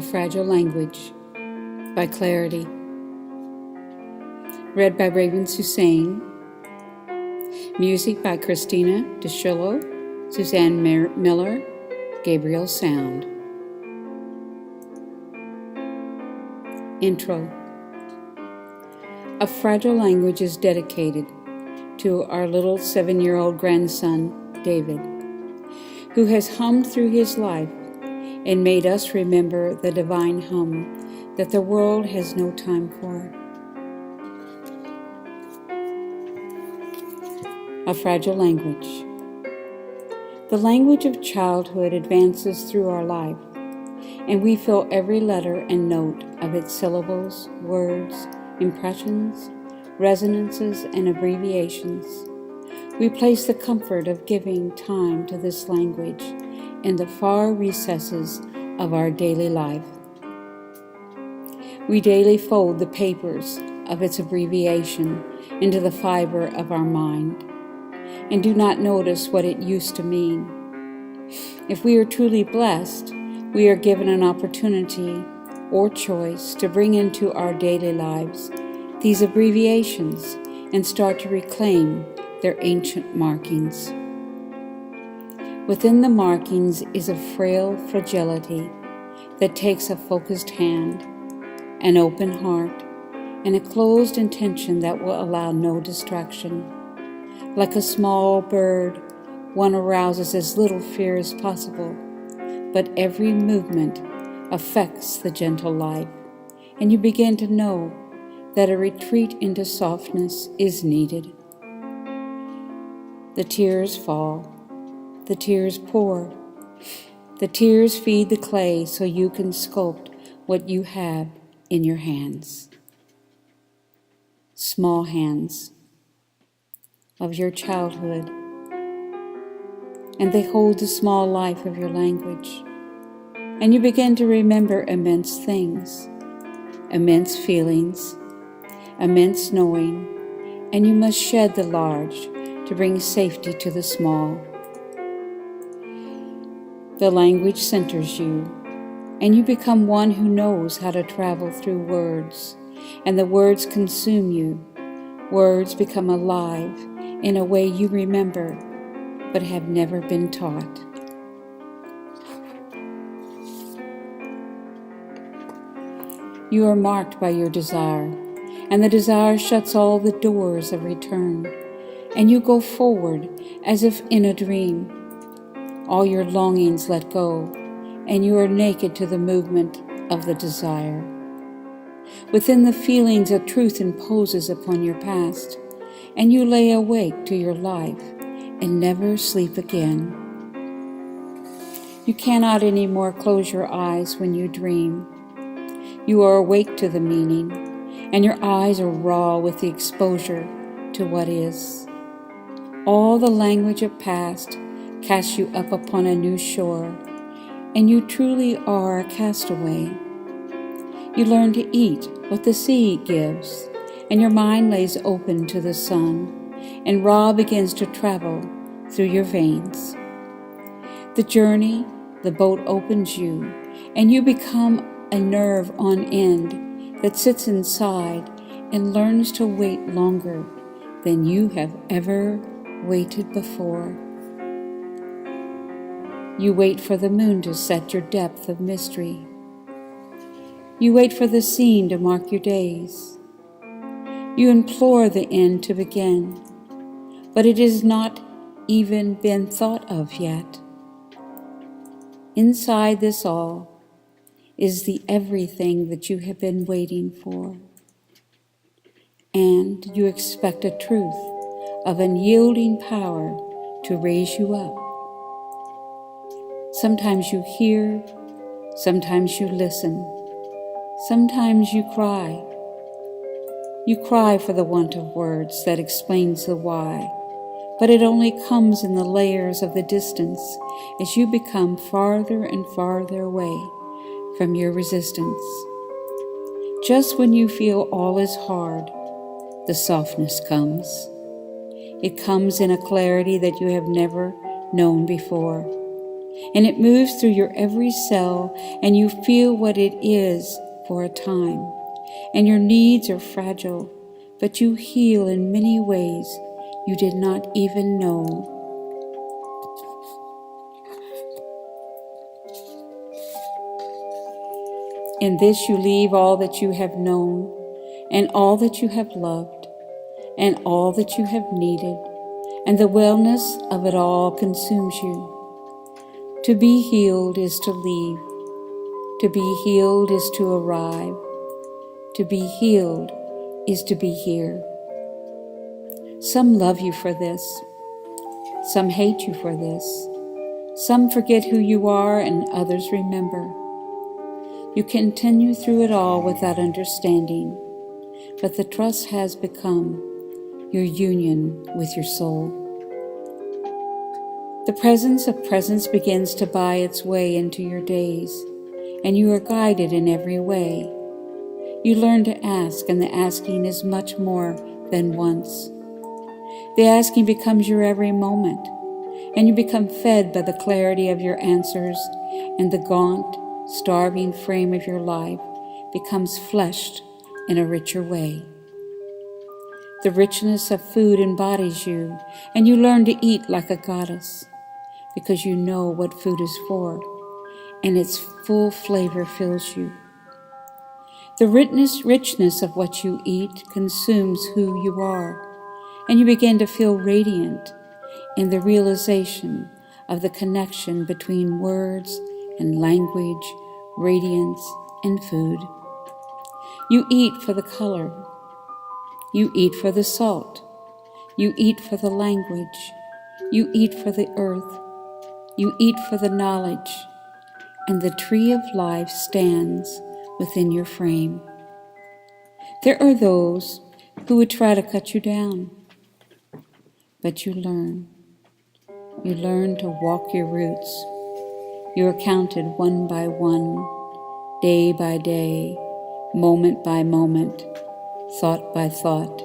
A Fragile Language by Clarity. Read by Ravens Hussein. Music by Christina DeShillo, Suzanne Miller, Gabriel Sound. Intro. A Fragile Language is dedicated to our little 7-year-old grandson, David, who has hummed through his life and made us remember the divine hum that the world has no time for. A Fragile Language. The language of childhood advances through our life, and we feel every letter and note of its syllables, words, impressions, resonances, and abbreviations. We place the comfort of giving time to this language in the far recesses of our daily life. We daily fold the papers of its abbreviation into the fiber of our mind and do not notice what it used to mean. If we are truly blessed, we are given an opportunity or choice to bring into our daily lives these abbreviations and start to reclaim their ancient markings. Within the markings is a frail fragility that takes a focused hand, an open heart, and a closed intention that will allow no distraction. Like a small bird, one arouses as little fear as possible, but every movement affects the gentle life, and you begin to know that a retreat into softness is needed. The tears fall. The tears pour. The tears feed the clay so you can sculpt what you have in your hands. Small hands of your childhood, and they hold the small life of your language. And you begin to remember immense things, immense feelings, immense knowing, and you must shed the large to bring safety to the small. The language centers you, and you become one who knows how to travel through words, and the words consume you. Words become alive in a way you remember, but have never been taught. You are marked by your desire, and the desire shuts all the doors of return, and you go forward as if in a dream. All your longings let go, and you are naked to the movement of the desire. Within the feelings, a truth imposes upon your past, and you lay awake to your life and never sleep again. You cannot anymore close your eyes when you dream. You are awake to the meaning, and your eyes are raw with the exposure to what is. All the language of past casts you up upon a new shore, and you truly are a castaway. You learn to eat what the sea gives, and your mind lays open to the sun, and Ra begins to travel through your veins. The journey, the boat opens you, and you become a nerve on end that sits inside and learns to wait longer than you have ever waited before. You wait for the moon to set your depth of mystery. You wait for the scene to mark your days. You implore the end to begin, but it has not even been thought of yet. Inside this all is the everything that you have been waiting for, and you expect a truth of unyielding power to raise you up. Sometimes you hear, sometimes you listen, sometimes you cry. You cry for the want of words that explains the why, but it only comes in the layers of the distance as you become farther and farther away from your resistance. Just when you feel all is hard, the softness comes. It comes in a clarity that you have never known before. and it moves through your every cell, and you feel what it is for a time. And your needs are fragile, but you heal in many ways you did not even know. In this you leave all that you have known, and all that you have loved, and all that you have needed, and the wellness of it all consumes you. To be healed is to leave. To be healed is to arrive. To be healed is to be here. Some love you for this. Some hate you for this. Some forget who you are, and others remember. You continue through it all without understanding, but the trust has become your union with your soul. The presence of presence begins to buy its way into your days, and you are guided in every way. You learn to ask, and the asking is much more than once. The asking becomes your every moment, and you become fed by the clarity of your answers, and the gaunt, starving frame of your life becomes fleshed in a richer way. The richness of food embodies you, and you learn to eat like a goddess, because you know what food is for, and its full flavor fills you. The richness of what you eat consumes who you are, and you begin to feel radiant in the realization of the connection between words and language, radiance and food. You eat for the color. You eat for the salt. You eat for the language. You eat for the earth. You eat for the knowledge. And the tree of life stands within your frame. There are those who would try to cut you down, but you learn. You learn to walk your roots. You are counted one by one, day by day, moment by moment, thought by thought,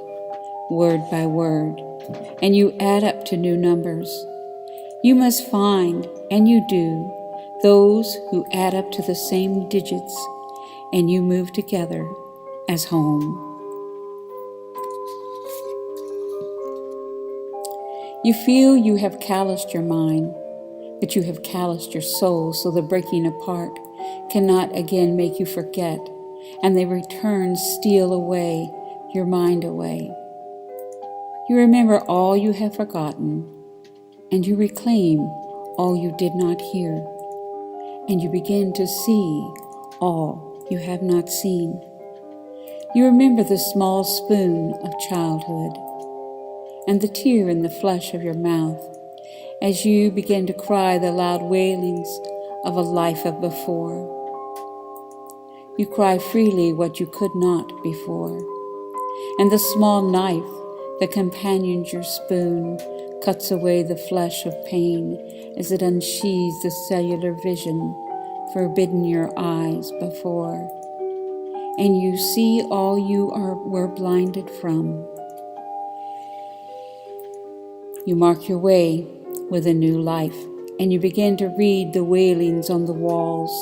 word by word, and you add up to new numbers. You must find, and you do, those who add up to the same digits, and you move together as home. You feel you have calloused your mind, but you have calloused your soul, so the breaking apart cannot again make you forget, and the returns steal away your mind away. You remember all you have forgotten, and you reclaim all you did not hear, and you begin to see all you have not seen. You remember the small spoon of childhood, and the tear in the flesh of your mouth, as you begin to cry the loud wailings of a life of before. You cry freely what you could not before, and the small knife that companions your spoon cuts away the flesh of pain as it unsheathes the cellular vision forbidden your eyes before, and you see all you were blinded from. You mark your way with a new life, and you begin to read the wailings on the walls,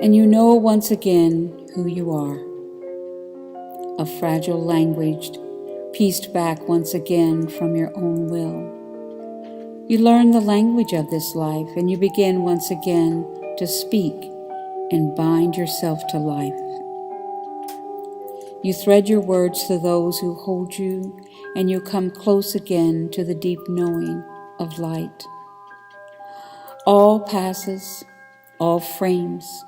and you know once again who you are. A fragile language pieced back once again from your own will. You learn the language of this life, and you begin once again to speak and bind yourself to life. You thread your words to those who hold you, and you come close again to the deep knowing of light. All passes, all frames,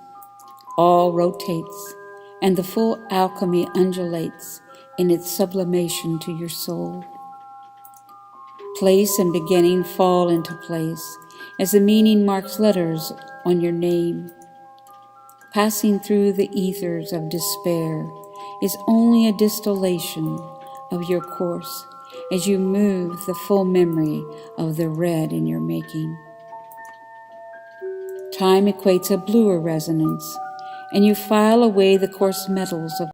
all rotates, and the full alchemy undulates in its sublimation to your soul. Place and beginning fall into place as the meaning marks letters on your name. Passing through the ethers of despair is only a distillation of your course as you move the full memory of the red in your making. Time equates a bluer resonance, and you file away the coarse metals of